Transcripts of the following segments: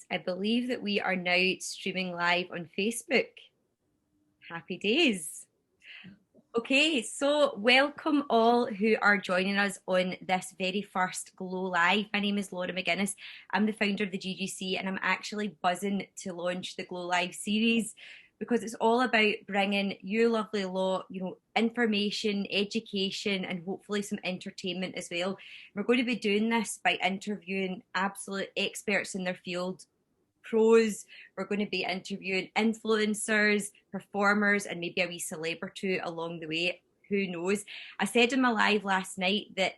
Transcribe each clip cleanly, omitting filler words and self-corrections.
I believe that we are now streaming live on Facebook. Happy days. Okay, so welcome all who are joining us on this very first Glow Live. My name is Laura McGuinness. I'm the founder of the GGC, and I'm actually buzzing to launch the Glow Live series because it's all about bringing you lovely lot, information, education, and hopefully some entertainment as well. We're going to be doing this by interviewing absolute experts in their field, pros. We're going to be interviewing influencers, performers, and maybe a wee celeb or two along the way. Who knows? I said in my live last night that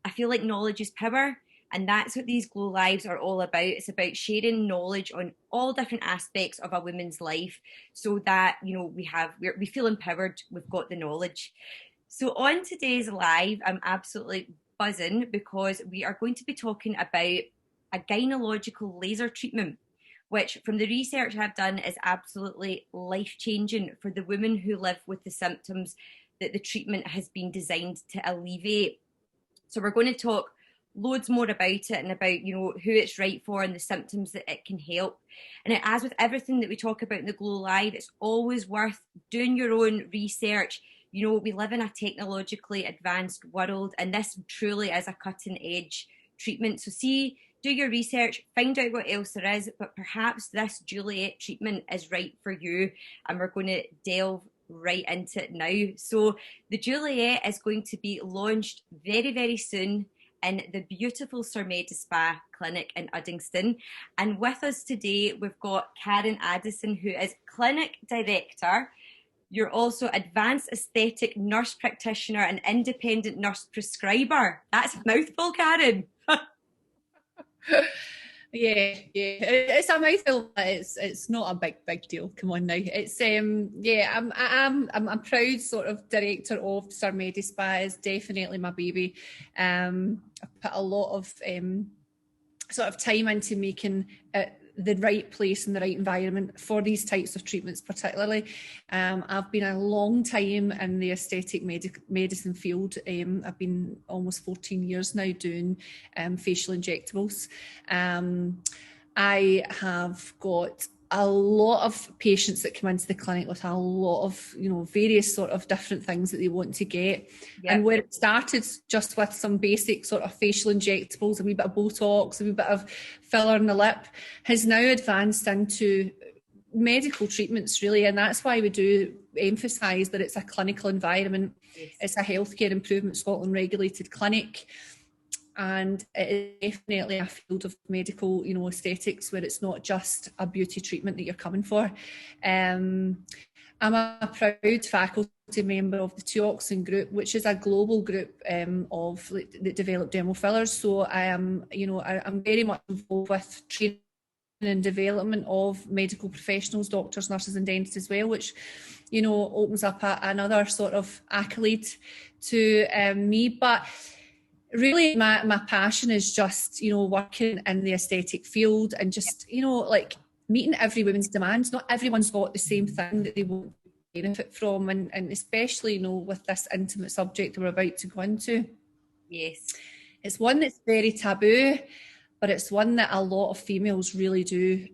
I feel like knowledge is power. And that's what these Glow Lives are all about. It's about sharing knowledge on all different aspects of a woman's life so that, we feel empowered, we've got the knowledge. So on today's live, I'm absolutely buzzing because we are going to be talking about a gynaecological laser treatment, which from the research I've done is absolutely life-changing for the women who live with the symptoms that the treatment has been designed to alleviate. So we're going to talk loads more about it and about, who it's right for and the symptoms that it can help. And as with everything that we talk about in the Glow Live, it's always worth doing your own research. We live in a technologically advanced world, and this truly is a cutting edge treatment. So do your research, find out what else there is, but perhaps this Juliet treatment is right for you, and we're going to delve right into it now. So the Juliet is going to be launched very, very soon in the beautiful Sur Medispa Clinic in Addison. And with us today, we've got Karen Addison, who is Clinic Director. You're also Advanced Aesthetic Nurse Practitioner and Independent Nurse Prescriber. That's a mouthful, Karen. Yeah, it's a mouthful, but it's not a big deal. Come on now, it's I'm a proud sort of director of Sur Medispa. Is definitely my baby. I've put a lot of sort of time into making it the right place and the right environment for these types of treatments particularly. I've been a long time in the aesthetic medicine field. I've been almost 14 years now doing facial injectables. I have got a lot of patients that come into the clinic with a lot of, various sort of different things that they want to get. Yep. And where it started just with some basic sort of facial injectables, a wee bit of Botox, a wee bit of filler in the lip, has now advanced into medical treatments really. And that's why we do emphasise that it's a clinical environment. Yes. It's a Healthcare Improvement Scotland regulated clinic. And it is definitely a field of medical, aesthetics where it's not just a beauty treatment that you're coming for. I'm a proud faculty member of the Tuoxin group, which is a global group that develop dermal fillers. So I am, I'm very much involved with training and development of medical professionals, doctors, nurses and dentists as well, which, opens up another sort of accolade to me. But really, my passion is just, working in the aesthetic field and just, meeting every woman's demands. Not everyone's got the same thing that they will benefit from, and especially, with this intimate subject that we're about to go into. Yes. It's one that's very taboo, but it's one that a lot of females really do,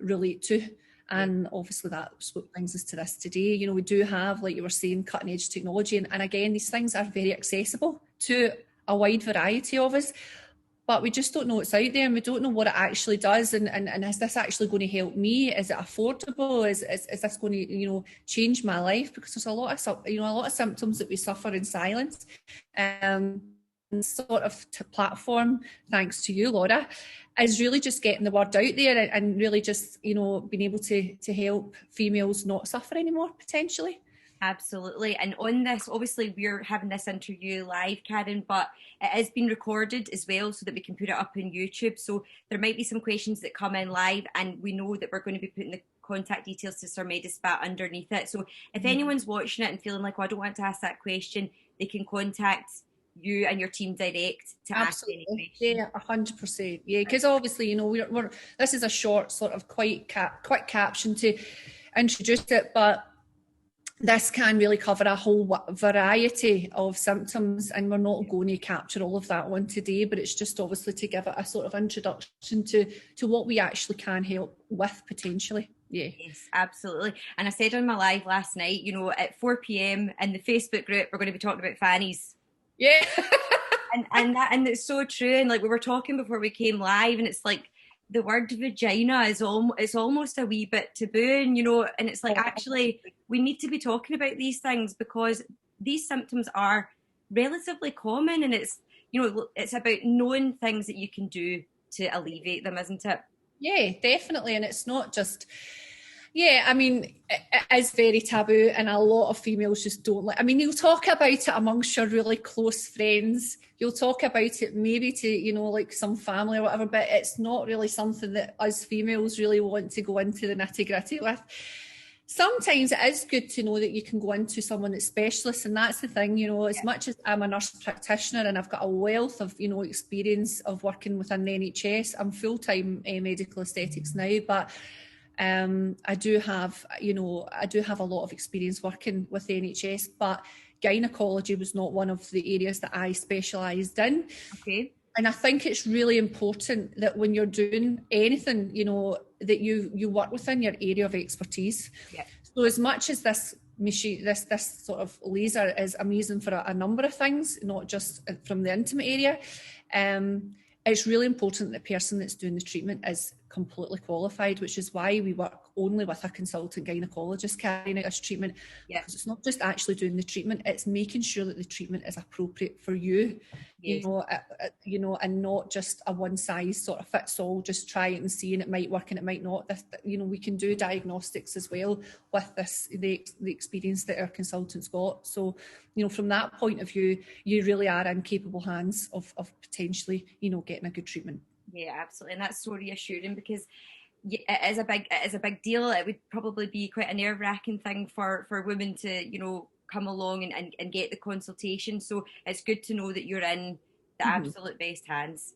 relate to. And obviously that's what brings us to this today. We do have, like you were saying, cutting edge technology. And again, these things are very accessible to a wide variety of us, but we just don't know what's out there, and we don't know what it actually does, and is this actually going to help me? Is it affordable? Is this going to change my life? Because there's a lot of symptoms that we suffer in silence. Sort of platform, thanks to you, Laura, is really just getting the word out there and really just being able to help females not suffer anymore potentially. Absolutely. And on this, obviously, we're having this interview live, Karen, but it is being recorded as well so that we can put it up on YouTube. So there might be some questions that come in live, and we know that we're going to be putting the contact details to Sur Medispa underneath it. So if anyone's watching it and feeling like, I don't want to ask that question, they can contact you and your team direct to ask any questions. Yeah, 100%. Yeah, because obviously, we're this is a short sort of quick caption to introduce it, but this can really cover a whole variety of symptoms, and we're not going to capture all of that on today, but it's just obviously to give it a sort of introduction to what we actually can help with potentially. Yeah. Yes, absolutely. And I said on my live last night, you know, at 4 p.m. in the Facebook group, we're going to be talking about fannies. Yeah. and it's so true. And like we were talking before we came live, and it's like the word vagina is it's almost a wee bit taboo, and you know, and it's like actually we need to be talking about these things because these symptoms are relatively common, and it's, you know, it's about knowing things that you can do to alleviate them, isn't it? Yeah, definitely. And it's not just, yeah, I mean, it is very taboo, and a lot of females just don't like. I mean, you'll talk about it amongst your really close friends. You'll talk about it maybe to, you know, like some family or whatever, but it's not really something that us females really want to go into the nitty-gritty with. Sometimes it is good to know that you can go into someone that's specialist, and that's the thing, you know, as much as I'm a nurse practitioner and I've got a wealth of, you know, experience of working within the NHS, I'm full-time medical aesthetics now, but I do have a lot of experience working with the NHS, but gynaecology was not one of the areas that I specialised in. Okay. And I think it's really important that when you're doing anything, you know, that you work within your area of expertise. Yeah. So as much as this machine, this sort of laser is amazing for a number of things, not just from the intimate area, it's really important that the person that's doing the treatment is completely qualified, which is why we work only with a consultant gynaecologist carrying out this treatment. Yeah. Because it's not just actually doing the treatment, it's making sure that the treatment is appropriate for you. Yes. You know, and not just a one size sort of fits all, just try it and see and it might work and it might not. This, you know, we can do diagnostics as well with this, the experience that our consultants got. So, you know, from that point of view, you really are in capable hands of potentially, you know, getting a good treatment. Yeah, absolutely. And that's so reassuring because it is a big deal. It would probably be quite a nerve-wracking thing for women to, you know, come along and get the consultation. So it's good to know that you're in the absolute best hands,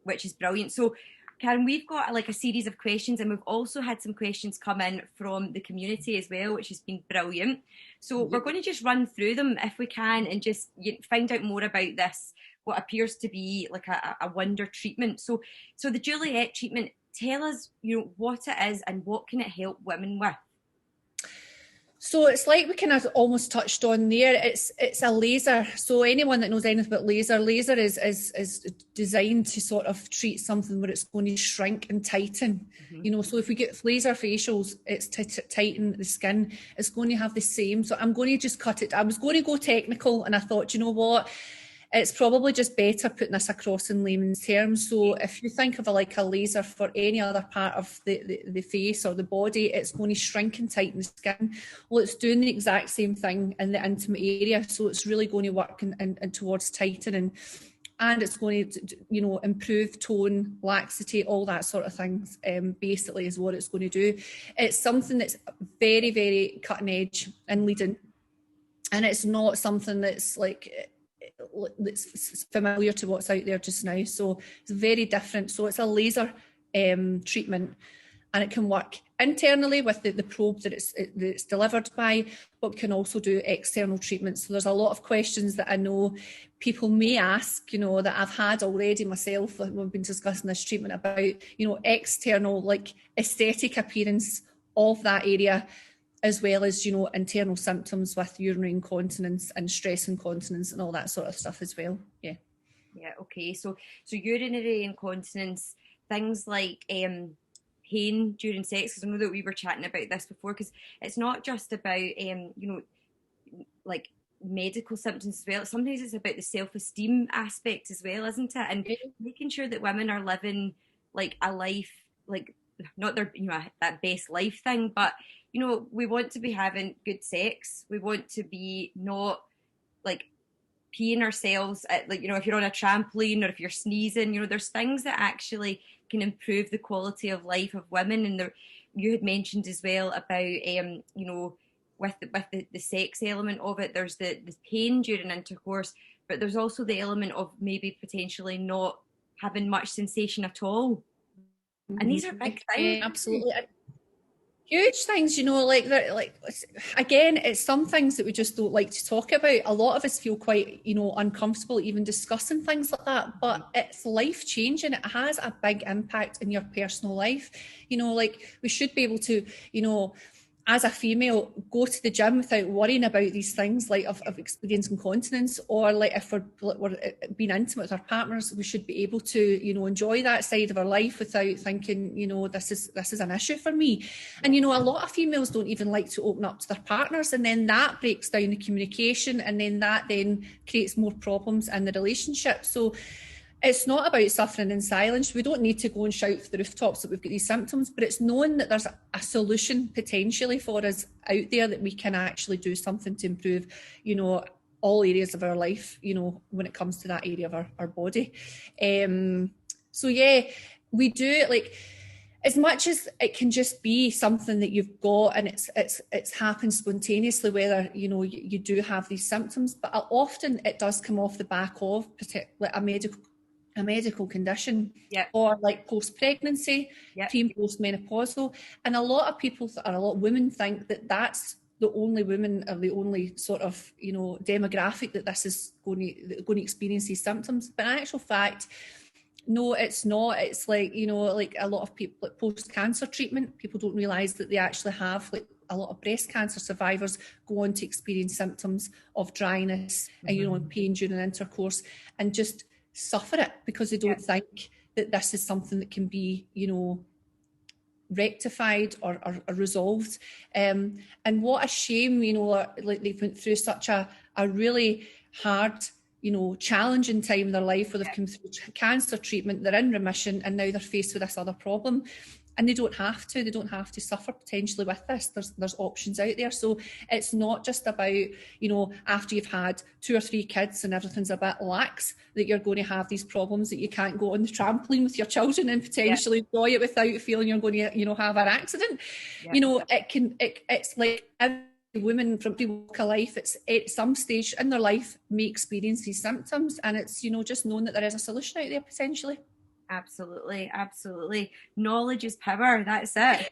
which is brilliant. So Karen, we've got like a series of questions, and we've also had some questions come in from the community as well, which has been brilliant. So we're going to just run through them if we can and just find out more about this, what appears to be like a wonder treatment. So the Juliet treatment, tell us, you know, what it is and what can it help women with? So it's like we kind of almost touched on there. It's a laser. So anyone that knows anything about laser is designed to sort of treat something where it's going to shrink and tighten. You know, so if we get laser facials, it's to tighten the skin. It's going to have the same. So I'm going to just cut it. I was going to go technical, and I thought, you know what? It's probably just better putting this across in layman's terms. So if you think of a laser for any other part of the face or the body, it's going to shrink and tighten the skin. Well, it's doing the exact same thing in the intimate area. So it's really going to work and towards tightening, and it's going to, you know, improve tone, laxity, all that sort of things, basically is what it's going to do. It's something that's very, very cutting edge and leading. And it's not something that's like, that's familiar to what's out there just now. So it's very different. So it's a laser treatment, and it can work internally with the probe that it's delivered by, but we can also do external treatments. So there's a lot of questions that I know people may ask, you know, that I've had already myself when we've been discussing this treatment about, you know, external, like aesthetic appearance of that area, as well as, you know, internal symptoms with urinary incontinence and stress incontinence and all that sort of stuff as well. Yeah. Yeah. Okay. So urinary incontinence, things like pain during sex, because I know that we were chatting about this before, because it's not just about you know, like medical symptoms as well. Sometimes it's about the self-esteem aspect as well, isn't it? And making sure that women are living like a life, like not their, you know, that best life thing, but you know, we want to be having good sex. We want to be not like peeing ourselves at, like, you know, if you're on a trampoline or if you're sneezing, you know, there's things that actually can improve the quality of life of women. And you had mentioned as well about, you know, with the sex element of it, there's the pain during intercourse, but there's also the element of maybe potentially not having much sensation at all. And these are big things. Absolutely. Huge things, you know, like that, like, again, it's some things that we just don't like to talk about. A lot of us feel quite, you know, uncomfortable even discussing things like that, but it's life changing. It has a big impact in your personal life. You know, like, we should be able to, you know, as a female, go to the gym without worrying about these things, like of experiencing continence, or like if we're being intimate with our partners, we should be able to, you know, enjoy that side of our life without thinking, you know, this is an issue for me. And you know, a lot of females don't even like to open up to their partners, and then that breaks down the communication, and then that then creates more problems in the relationship. So it's not about suffering in silence. We don't need to go and shout for the rooftops that we've got these symptoms, but it's knowing that there's a solution potentially for us out there, that we can actually do something to improve, you know, all areas of our life, you know, when it comes to that area of our body. So yeah, we do, like, as much as it can just be something that you've got and it's happened spontaneously, whether, you know, you do have these symptoms, but often it does come off the back of a medical condition, or like post-pregnancy, pre and post-menopausal. And a lot of people, or a lot of women, think that that's the only women, or the only sort of, you know, demographic that this is going to experience these symptoms. But in actual fact, no, it's not. It's like, you know, like a lot of people, like post-cancer treatment, people don't realise that they actually have, like, a lot of breast cancer survivors go on to experience symptoms of dryness and, you know, and pain during intercourse, and just suffer it because they don't think that this is something that can be, you know, rectified or resolved. And what a shame, you know, like they've went through such a really hard, you know, challenging time in their life, where they've come through cancer treatment, they're in remission, and now they're faced with this other problem. And they don't have to suffer potentially with this. There's options out there. So it's not just about, you know, after you've had 2 or 3 kids and everything's a bit lax, that you're going to have these problems, that you can't go on the trampoline with your children and potentially enjoy it without feeling you're going to, you know, have an accident. You know, it's like every woman from every walk of life, it's at some stage in their life may experience these symptoms, and it's, you know, just knowing that there is a solution out there potentially. Absolutely, absolutely. Knowledge is power. That's it.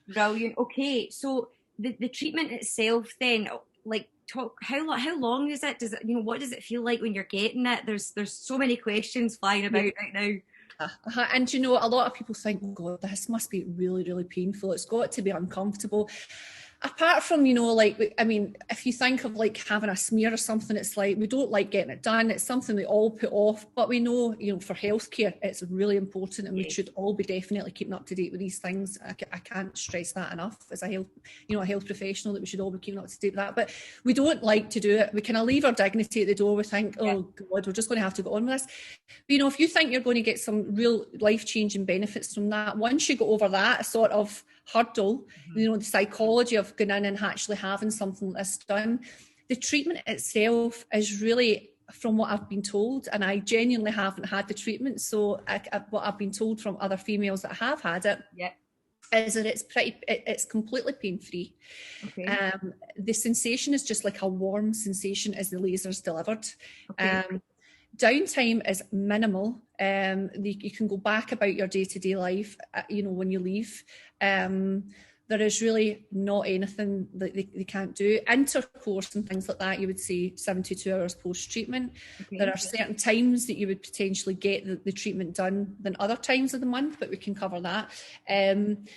Brilliant. Okay, so the treatment itself, then, like, talk, how long is it? Does it, you know, what does it feel like when you're getting it? There's so many questions flying about right now. And you know, a lot of people think, oh God, this must be really, really painful. It's got to be uncomfortable. Apart from, you know, like, I mean, if you think of like having a smear or something, it's like, we don't like getting it done. It's something we all put off, but we know, you know, for healthcare, it's really important, and we should all be definitely keeping up to date with these things. I can't stress that enough as a health professional, that we should all be keeping up to date with that. But we don't like to do it. We kind of leave our dignity at the door. We think, oh God, we're just going to have to go on with this. But, you know, if you think you're going to get some real life-changing benefits from that, once you go over that sort of hurdle, you know, the psychology of going in and actually having something like this done, the treatment itself is really, from what I've been told, and I genuinely haven't had the treatment, so what I've been told from other females that have had it, is that it's completely pain-free. The sensation is just like a warm sensation as the laser's delivered. Downtime is minimal. You can go back about your day-to-day life, you know, when you leave. There is really not anything that they can't do. Intercourse and things like that, you would say 72 hours post-treatment. There are certain times that you would potentially get the treatment done than other times of the month, but we can cover that. And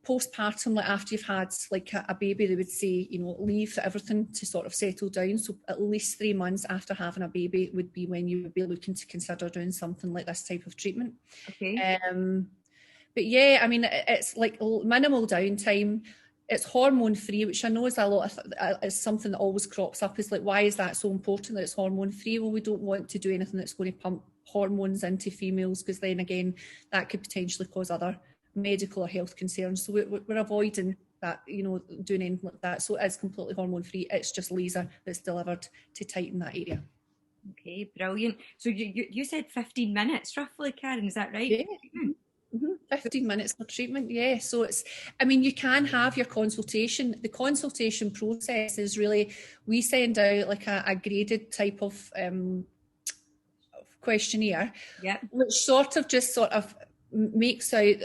postpartum, like after you've had like a baby, they would say, you know, leave everything to sort of settle down. So at least 3 months after having a baby would be when you would be looking to consider doing something like this type of treatment. But yeah, I mean, it's like minimal downtime. It's hormone-free, which I know is is something that always crops up. Is like, why is that so important that it's hormone-free? Well, we don't want to do anything that's going to pump hormones into females, because then again, that could potentially cause other medical or health concerns. So we're avoiding that, you know, doing anything like that. So it is completely hormone-free. It's just laser that's delivered to tighten that area. Okay, brilliant. So you said 15 minutes roughly, Karen, is that right? Yeah. 15 minutes for treatment, yeah. So it's, I mean, you can have your consultation. The consultation process is really, we send out like a graded type of questionnaire, which sort of makes out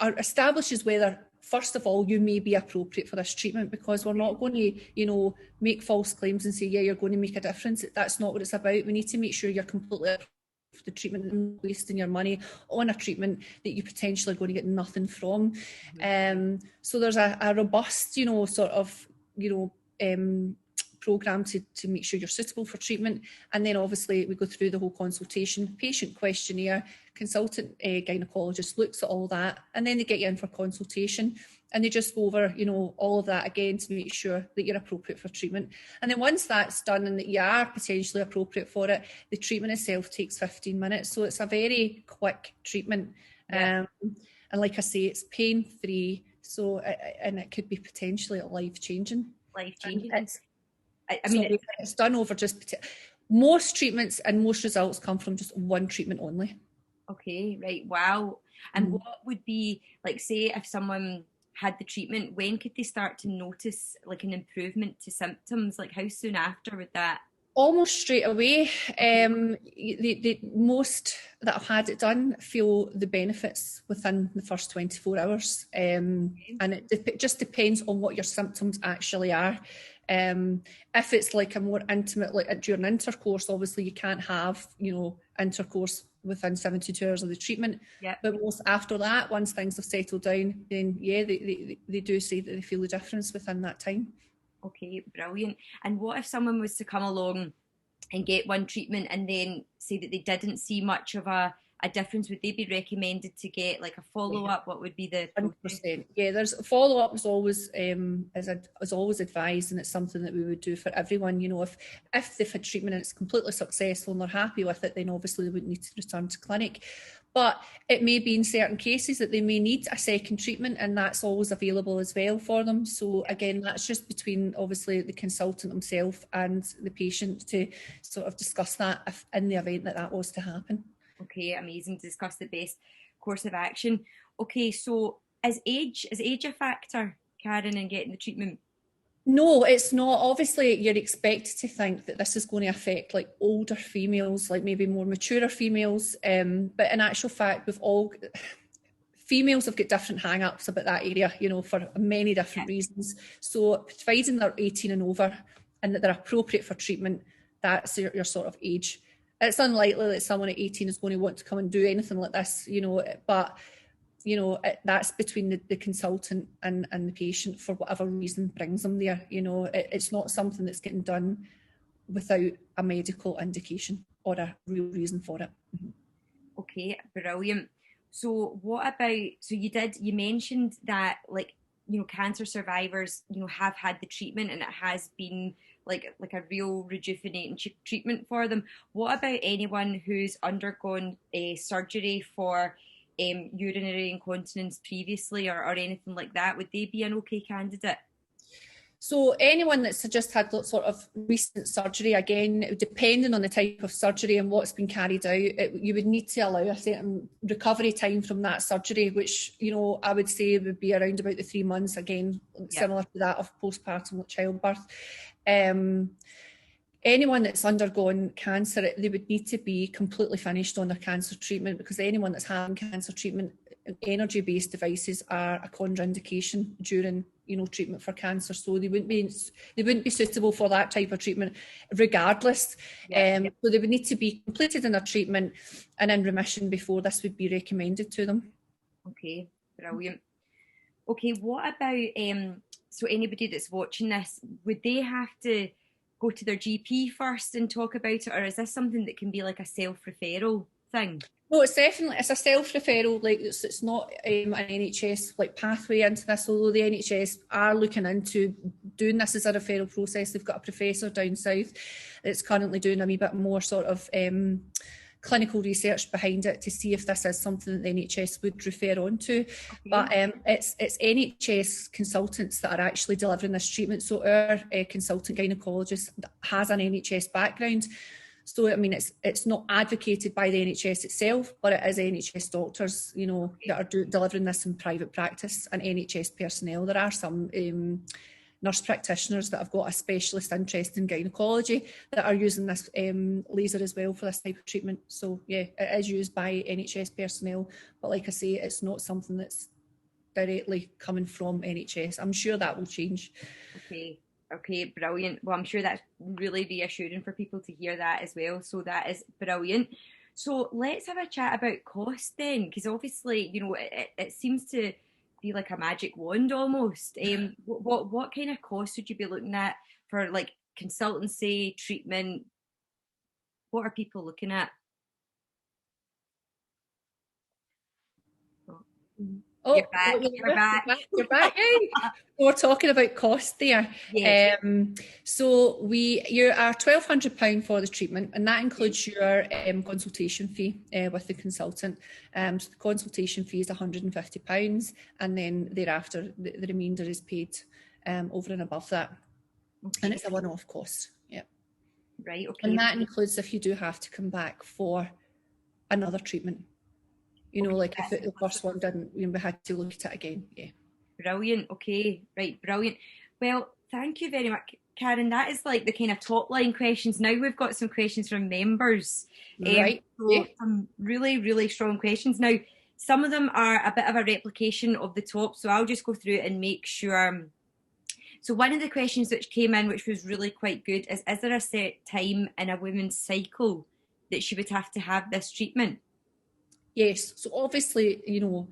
or establishes whether, first of all, you may be appropriate for this treatment, because we're not going to, you know, make false claims and say, yeah, you're going to make a difference. That's not what it's about. We need to make sure you're completely for the treatment and wasting your money on a treatment that you potentially are going to get nothing from. So there's a robust, you know, sort of, you know, program to make sure you're suitable for treatment. And then obviously we go through the whole consultation, patient questionnaire, consultant gynaecologist looks at all that, and then they get you in for consultation, and they just go over, you know, all of that again to make sure that you're appropriate for treatment. And then once that's done and that you are potentially appropriate for it, the treatment itself takes 15 minutes. So it's a very quick treatment. And like I say, it's pain-free. So, and it could be potentially life-changing. Life-changing. I mean, it's done over just, most treatments and most results come from just one treatment only. Okay, right, wow. And what would be, like, say if someone had the treatment, when could they start to notice like an improvement to symptoms? Like how soon after would that? Almost straight away. The most that have had it done feel the benefits within the first 24 hours. And it just depends on what your symptoms actually are. If it's like a more intimate, like during intercourse, obviously you can't have, you know, intercourse within 72 hours of the treatment. But most after that, once things have settled down, then yeah, they do say that they feel the difference within that time. Okay, brilliant. And what if someone was to come along and get one treatment and then say that they didn't see much of a difference? Would they be recommended to get like a follow-up? What would be the 100%? Yeah, there's follow-up is always is always advised, and it's something that we would do for everyone. You know, if they've had treatment and it's completely successful and they're happy with it, then obviously they wouldn't need to return to clinic. But it may be in certain cases that they may need a second treatment, and that's always available as well for them. So again, that's just between obviously the consultant himself and the patient to sort of discuss that if in the event that that was to happen. Okay, amazing. Discuss the best course of action. Okay, so is age a factor, Karen, in getting the treatment? No, it's not. Obviously, you're expected to think that this is going to affect like older females, like maybe more mature females. But in actual fact, with all females have got different hang-ups about that area, you know, for many different reasons. So providing they're 18 and over and that they're appropriate for treatment, that's your sort of age. It's unlikely that someone at 18 is going to want to come and do anything like this, you know, but you know, that's between the consultant and the patient for whatever reason brings them there. You know, it's not something that's getting done without a medical indication or a real reason for it. Okay, brilliant. So what about, so you mentioned that, like, you know, cancer survivors, you know, have had the treatment and it has been like a real rejuvenating treatment for them. What about anyone who's undergone a surgery for urinary incontinence previously or anything like that? Would they be an okay candidate? So anyone that's just had sort of recent surgery, again, depending on the type of surgery and what's been carried out, you would need to allow a certain recovery time from that surgery, which, you know, I would say would be around about the 3 months, again, similar to that of postpartum childbirth. Anyone that's undergone cancer, they would need to be completely finished on their cancer treatment, because anyone that's having cancer treatment, energy-based devices are a contraindication during, you know, treatment for cancer. So they wouldn't be suitable for that type of treatment regardless. So they would need to be completed in their treatment and in remission before this would be recommended to them. Okay, brilliant. Okay, what about, so anybody that's watching this, would they have to go to their GP first and talk about it, or is this something that can be like a self-referral thing? No, it's a self-referral. Like it's not an NHS like pathway into this, although the NHS are looking into doing this as a referral process. They've got a professor down south that's currently doing a wee bit more sort of clinical research behind it to see if this is something that the NHS would refer on to. Okay. But it's NHS consultants that are actually delivering this treatment. So our consultant gynaecologist has an NHS background. So, I mean, it's not advocated by the NHS itself, but it is NHS doctors, you know, that are delivering this in private practice, and NHS personnel. There are some nurse practitioners that have got a specialist interest in gynaecology that are using this laser as well for this type of treatment. So yeah, it is used by NHS personnel, but like I say, it's not something that's directly coming from NHS. I'm sure that will change. Okay, brilliant. Well, I'm sure that's really reassuring for people to hear that as well. So that is brilliant. So let's have a chat about cost then, because obviously, you know, it seems to be like a magic wand almost. What kind of cost would you be looking at for like consultancy, treatment? What are people looking at? Oh, you're back. You're back. You're back. We're talking about cost there. Yes. So you are £1,200 for the treatment, and that includes your consultation fee with the consultant. So the consultation fee is £150, and then thereafter the remainder is paid over and above that. Okay. And it's a one-off cost. Yeah. Right. Okay. And that includes if you do have to come back for another treatment. You know, like if the first one didn't, you know, we had to look at it again. Yeah. Brilliant. Okay. Right. Brilliant. Well, thank you very much, Karen. That is like the kind of top line questions. Now we've got some questions from members. Right. So some really, really strong questions. Now, some of them are a bit of a replication of the top. So I'll just go through it and make sure. So one of the questions which came in, which was really quite good, is there a set time in a woman's cycle that she would have to have this treatment? Yes. So obviously, you know,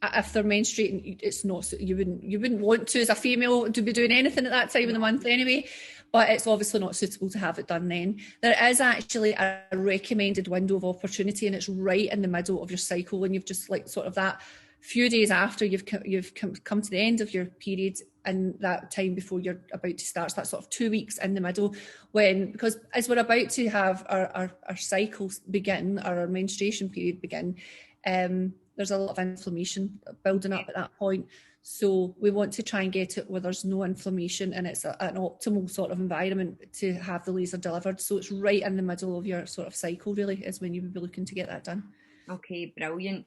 if they're menstruating, it's not, you wouldn't want to as a female to be doing anything at that time of the month anyway, but it's obviously not suitable to have it done then. There is actually a recommended window of opportunity, and it's right in the middle of your cycle when you've just like sort of that few days after you've come to the end of your period, and that time before you're about to start. So that's sort of 2 weeks in the middle, because as we're about to have our cycles begin, our menstruation period begin, there's a lot of inflammation building up at that point. So we want to try and get it where there's no inflammation, and it's an optimal sort of environment to have the laser delivered. So it's right in the middle of your sort of cycle really is when you would be looking to get that done. Okay, brilliant.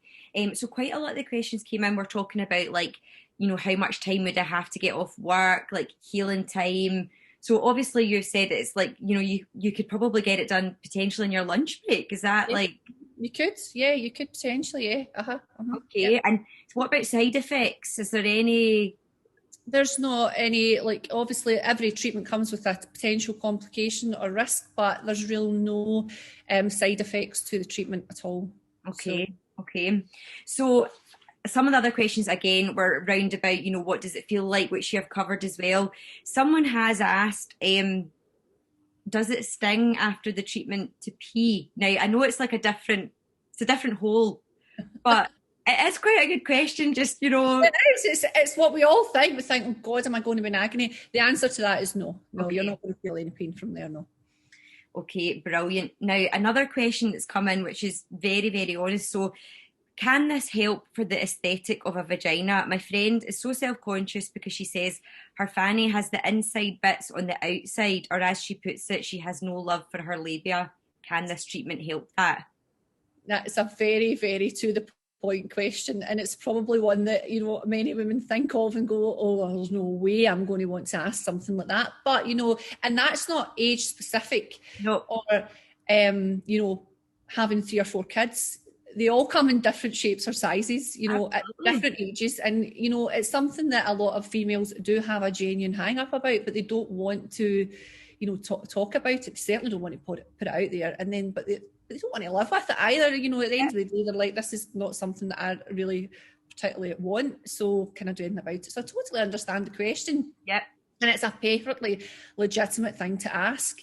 So quite a lot of the questions came in, we're talking about like, you know, how much time would I have to get off work, like healing time. So obviously you've said it's like, you know, you could probably get it done potentially in your lunch break. Is that like? You could, yeah, you could potentially, yeah. Okay, yeah. And what about side effects? Is there any? There's not any, like obviously every treatment comes with a potential complication or risk, but there's really no side effects to the treatment at all. Okay. So some of the other questions again were round about, you know, what does it feel like, which you have covered as well. Someone has asked, does it sting after the treatment to pee? Now I know it's like a different hole, but it is quite a good question. Just, you know, it's what we all think. We think, oh God, am I going to be in agony? The answer to that is no. Okay. You're not going to feel any pain from there. No. Okay, brilliant. Now, another question that's come in, which is very, very honest. So, can this help for the aesthetic of a vagina? My friend is so self-conscious because she says her fanny has the inside bits on the outside, or as she puts it, she has no love for her labia. Can this treatment help that? That's a very, very to the point question, and it's probably one that, you know, many women think of and go, oh, there's no way I'm going to want to ask something like that. But, you know, and that's not age specific. No. Or you know, having 3 or 4 kids, they all come in different shapes or sizes, you know, Absolutely. At different ages. And, you know, it's something that a lot of females do have a genuine hang up about, but they don't want to, you know, talk about it. They certainly don't want to put it out there. And then, but they don't want to live with it either. You know, at the end of the day, they're like, this is not something that I really particularly want. So can I do anything about it? So I totally understand the question. Yep. And it's a perfectly legitimate thing to ask.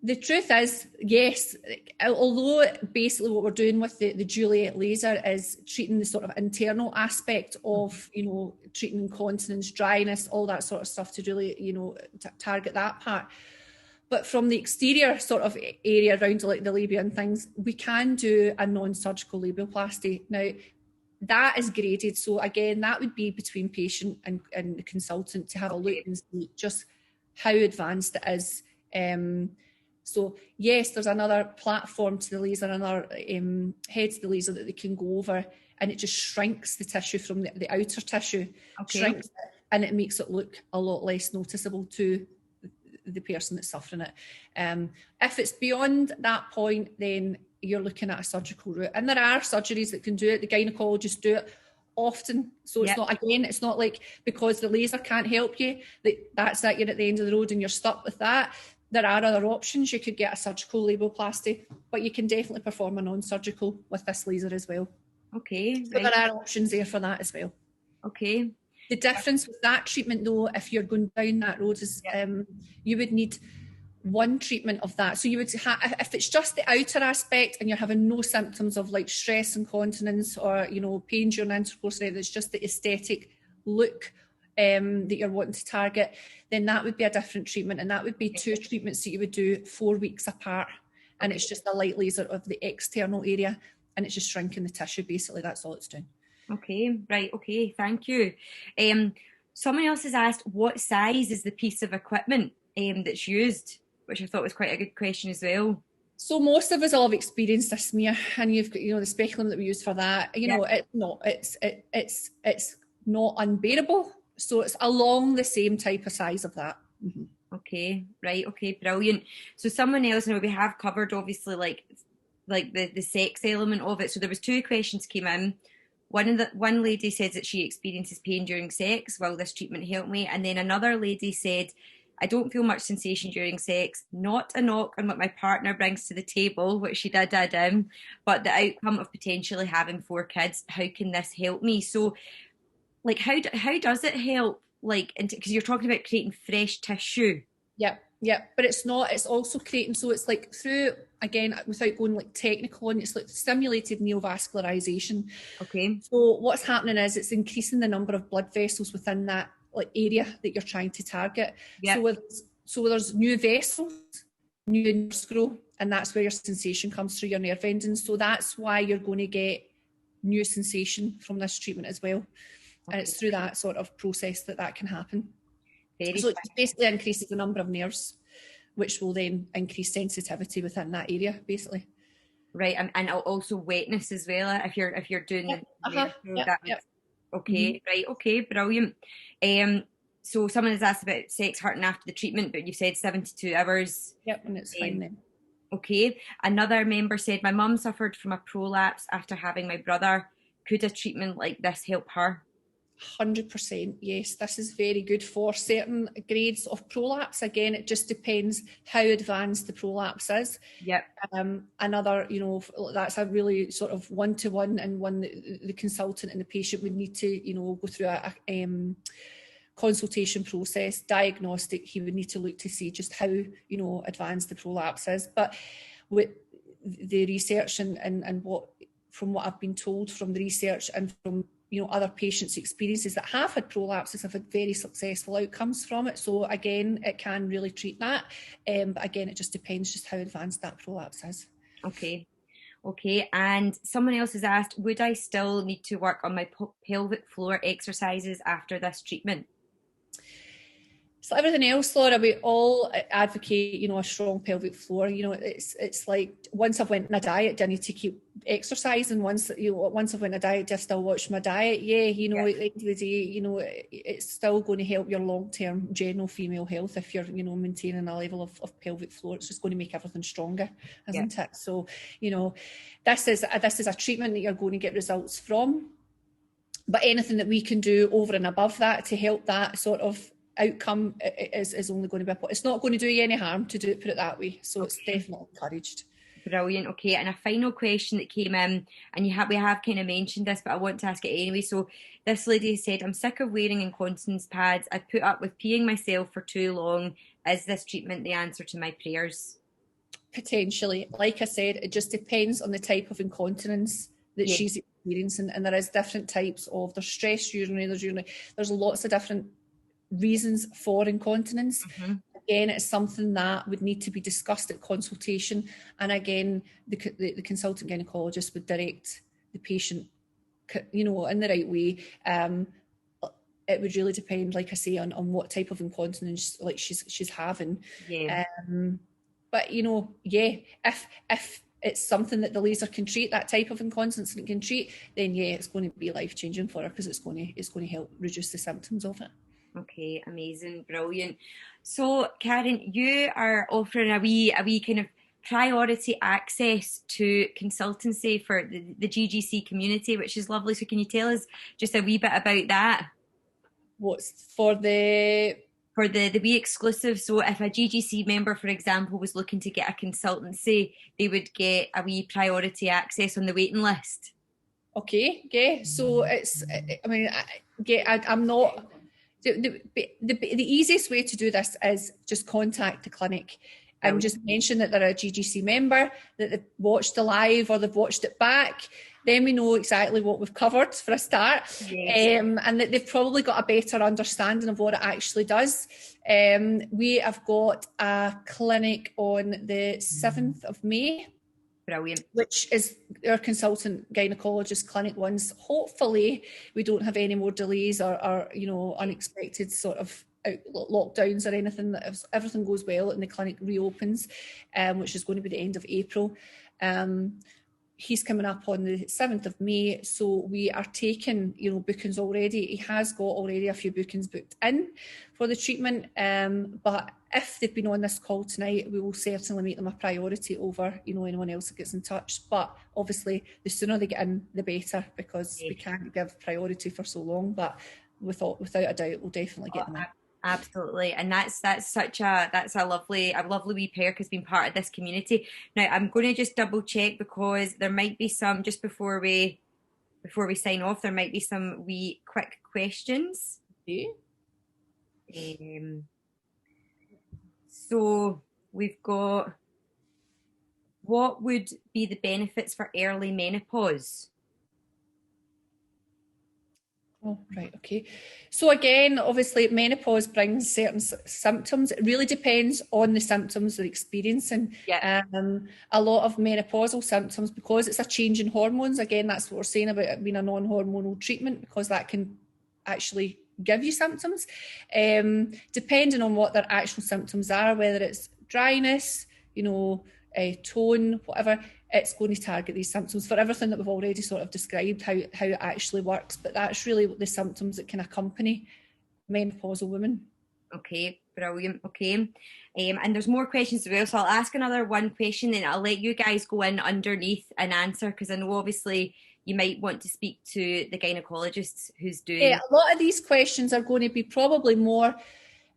The truth is, yes, although basically what we're doing with the Juliet laser is treating the sort of internal aspect of, you know, treating incontinence, dryness, all that sort of stuff to really, you know, target that part. But from the exterior sort of area around like the labia and things, we can do a non-surgical labiaplasty. Now, that is graded. So again, that would be between patient and the consultant to have a look and see just how advanced it is. So yes, there's another platform to the laser, another head to the laser that they can go over, and it just shrinks the tissue from the outer tissue, shrinks it and it makes it look a lot less noticeable to the person that's suffering it. If it's beyond that point, then you're looking at a surgical route, and there are surgeries that can do it. The gynecologists do it often, so it's not, again, it's not like because the laser can't help you that's it, you're at the end of the road and you're stuck with that. There are other options. You could get a surgical labelplasty, but you can definitely perform a non-surgical with this laser as well. Okay, so there are options there for that as well. Okay. The difference with that treatment, though, if you're going down that road, is you would need one treatment of that. So you would if it's just the outer aspect and you're having no symptoms of like stress, incontinence, or pain during intercourse, it's just the aesthetic look that you're wanting to target, then that would be a different treatment, and that would be 2 treatments that you would do 4 weeks apart. And it's just a light laser of the external area, and it's just shrinking the tissue. Basically, that's all it's doing. Okay, right. Okay, thank you. Someone else has asked, what size is the piece of equipment that's used, which I thought was quite a good question as well. So most of us all have experienced a smear, and you've got the speculum that we use for that. It's not unbearable. So it's along the same type of size of that. Mm-hmm. Okay, right. Okay, brilliant. So someone else, we have covered obviously like the sex element of it. So there was 2 questions came in. One lady says that she experiences pain during sex. Will this treatment help me? And then another lady said, I don't feel much sensation during sex, not a knock on what my partner brings to the table, which she did add in, but the outcome of potentially having 4 kids, how can this help me? So like, how does it help? Like, because you're talking about creating fresh tissue. Yeah, but it's not. It's also creating. So it's like through, again, without going like technical, and it's like stimulated neovascularization. Okay. So what's happening is it's increasing the number of blood vessels within that like area that you're trying to target. Yep. So there's new vessels, new nerves grow, and that's where your sensation comes through your nerve endings. So that's why you're going to get new sensation from this treatment as well. Okay. And it's through that sort of process that can happen. So it basically increases the number of nerves, which will then increase sensitivity within that area, basically. Right, and also wetness as well. If you're doing okay, right, okay, brilliant. So someone has asked about sex hurting after the treatment, but you said 72 hours. Yep, and it's fine then. Okay. Another member said, my mum suffered from a prolapse after having my brother. Could a treatment like this help her? 100%, yes. This is very good for certain grades of prolapse. Again, it just depends how advanced the prolapse is. Yep. Another, that's a really sort of one-to-one, and one that the consultant and the patient would need to, go through a consultation process, diagnostic. He would need to look to see just how, advanced the prolapse is. But with the research and what, from what I've been told from the research and from other patients' experiences that have had prolapses, have had very successful outcomes from it. So again, it can really treat that. But again, it just depends just how advanced that prolapse is. Okay. And someone else has asked, would I still need to work on my pelvic floor exercises after this treatment? So everything else, Laura, we all advocate, a strong pelvic floor. It's like once I've went on a diet, do I need to keep exercising? Once I've went on a diet, do I still watch my diet? Yeah, at the end of the day, it's still going to help your long-term general female health if you're, maintaining a level of pelvic floor. It's just going to make everything stronger, isn't it? So, this is a treatment that you're going to get results from. But anything that we can do over and above that to help that sort of outcome is only going to be it's not going to do you any harm to do it, put it that way. So it's definitely encouraged. Brilliant. Okay, and a final question that came in, and we have kind of mentioned this, but I want to ask it anyway. So this lady said, I'm sick of wearing incontinence pads. I've put up with peeing myself for too long. Is this treatment the answer to my prayers? Potentially. Like I said, it just depends on the type of incontinence that she's experiencing, and there is different types of, there's stress urinary, there's lots of different reasons for incontinence. Mm-hmm. Again, it's something that would need to be discussed at consultation, and again, the consultant gynaecologist would direct the patient, in the right way. It would really depend, like I say, on what type of incontinence like she's having. Yeah. But if it's something that the laser can treat, that type of incontinence that it can treat, then it's going to be life changing for her, because it's going to help reduce the symptoms of it. Okay, amazing, brilliant. So, Karen, you are offering a wee kind of priority access to consultancy for the GGC community, which is lovely. So, can you tell us just a wee bit about that? What's for the For the wee exclusive. So, if a GGC member, for example, was looking to get a consultancy, they would get a wee priority access on the waiting list. Okay, yeah. So it's, I mean, I'm not. The easiest way to do this is just contact the clinic and just mention that they're a GGC member, that they've watched the live or they've watched it back. Then we know exactly what we've covered for a start, Yes. and that they've probably got a better understanding of what it actually does. We have got a clinic on the 7th of May. Brilliant. Which is our consultant gynaecologist clinic ones. Hopefully we don't have any more delays or unexpected sort of lockdowns or anything, that if everything goes well and the clinic reopens, which is going to be the end of April. He's coming up on the 7th of May, so we are taking, bookings already. He has got already a few bookings booked in for the treatment, but if they've been on this call tonight, we will certainly make them a priority over, anyone else that gets in touch. But obviously, the sooner they get in, the better, because we can't give priority for so long. But without a doubt, we'll definitely get them in. Absolutely, and that's a lovely wee perk has been part of this community. Now I'm going to just double check, because there might be some, just before we sign off, there might be some wee quick questions. Okay. So we've got, what would be the benefits for early menopause? Oh, right, okay. So again, obviously menopause brings certain symptoms. It really depends on the symptoms they're experiencing. Yeah. A lot of menopausal symptoms, because it's a change in hormones, again, that's what we're saying about it being a non-hormonal treatment, because that can actually give you symptoms. Depending on what their actual symptoms are, whether it's dryness, tone, whatever, it's going to target these symptoms for everything that we've already sort of described, how it actually works. But that's really the symptoms that can accompany menopausal women. Okay, brilliant. Okay. And there's more questions as well. So I'll ask another one question, and I'll let you guys go in underneath and answer, because I know obviously you might want to speak to the gynaecologist who's doing. Yeah, a lot of these questions are going to be probably more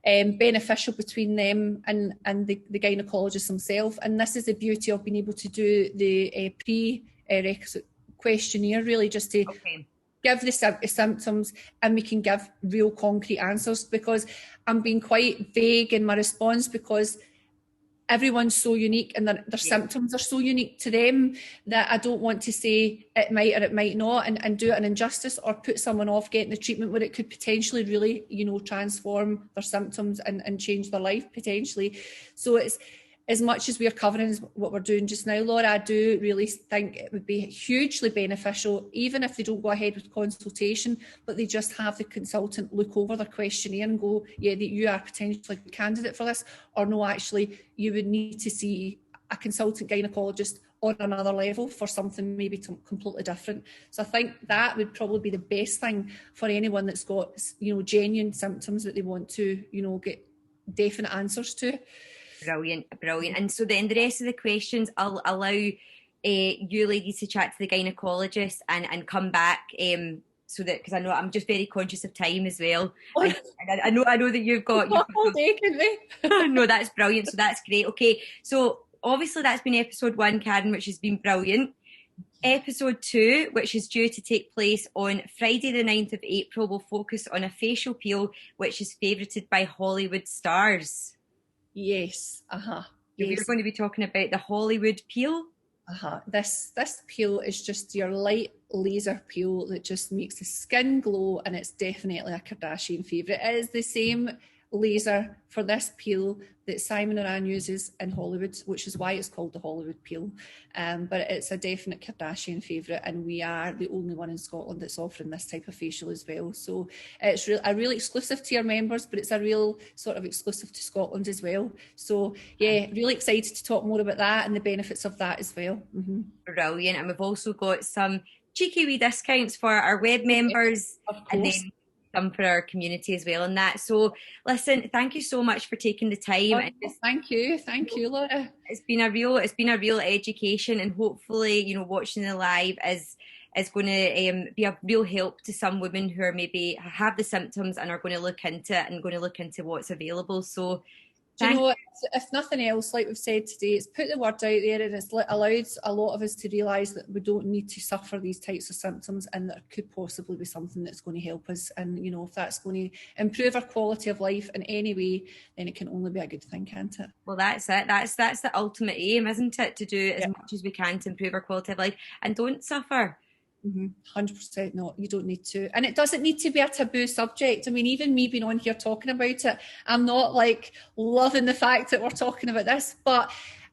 beneficial between them and the gynaecologist himself. And this is the beauty of being able to do the prerequisite questionnaire, really, just to give the symptoms, and we can give real concrete answers, because I'm being quite vague in my response, because everyone's so unique and their symptoms are so unique to them, that I don't want to say it might or it might not, and do it an injustice or put someone off getting the treatment where it could potentially really, transform their symptoms and change their life potentially. So it's, as much as we're covering what we're doing just now, Laura, I do really think it would be hugely beneficial, even if they don't go ahead with consultation, but they just have the consultant look over their questionnaire and go, yeah, you are potentially a candidate for this, or no, actually, you would need to see a consultant gynaecologist on another level for something maybe completely different. So I think that would probably be the best thing for anyone that's got, genuine symptoms that they want to, get definite answers to. Brilliant. And so then the rest of the questions, I'll allow you ladies to chat to the gynaecologist and come back, so that, because I know I'm just very conscious of time as well. And I know that you've got all day, can we? No, that's brilliant. So that's great. Okay, so obviously that's been episode 1, Karen, which has been brilliant. Episode 2, which is due to take place on Friday the 9th of April, will focus on a facial peel which is favoured by Hollywood stars. Yes. Yes. We're going to be talking about the Hollywood peel. This peel is just your light laser peel that just makes the skin glow, and it's definitely a Kardashian favourite. It is the same laser for this peel that Simon Oran uses in Hollywood, which is why it's called the Hollywood peel. But it's a definite Kardashian favourite, and we are the only one in Scotland that's offering this type of facial as well. So it's a really exclusive to our members, but it's a real sort of exclusive to Scotland as well. So yeah, really excited to talk more about that and the benefits of that as well. Brilliant. And we've also got some cheeky wee discounts for our web members. Of course. And then some for our community as well in that. So listen, thank you so much for taking the time. Oh, thank you, Laura. It's been a real education, and hopefully, watching the live is going to be a real help to some women who are maybe have the symptoms and are going to look into it and going to look into what's available. So do you know, if nothing else, like we've said today, it's put the word out there, and it's allowed a lot of us to realise that we don't need to suffer these types of symptoms, and there could possibly be something that's going to help us. And, if that's going to improve our quality of life in any way, then it can only be a good thing, can't it? Well, that's it. That's the ultimate aim, isn't it? To do as much as we can to improve our quality of life and don't suffer. 100% not. You don't need to. And it doesn't need to be a taboo subject. I mean, even me being on here talking about it, I'm not like loving the fact that we're talking about this, but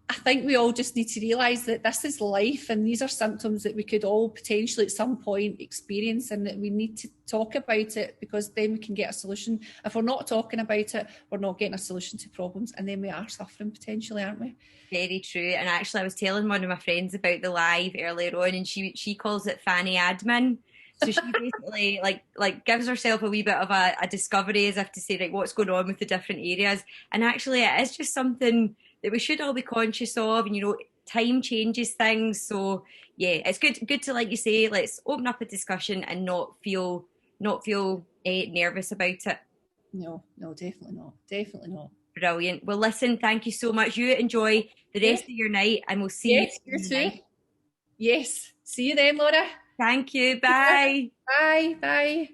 I think we all just need to realise that this is life, and these are symptoms that we could all potentially at some point experience, and that we need to talk about it, because then we can get a solution. If we're not talking about it, we're not getting a solution to problems, and then we are suffering potentially, aren't we? Very true. And actually, I was telling one of my friends about the live earlier on, and she calls it fanny admin. So she basically like gives herself a wee bit of a discovery, as if to say, like, what's going on with the different areas. And actually, it is just something that we should all be conscious of. And time changes things. So yeah, it's good to, like you say, let's open up a discussion and not feel nervous about it. No, definitely not. Brilliant. Well, listen, thank you so much. You enjoy the rest of your night, and we'll see you too. Yes. See you then, Laura. Thank you. Bye. Bye.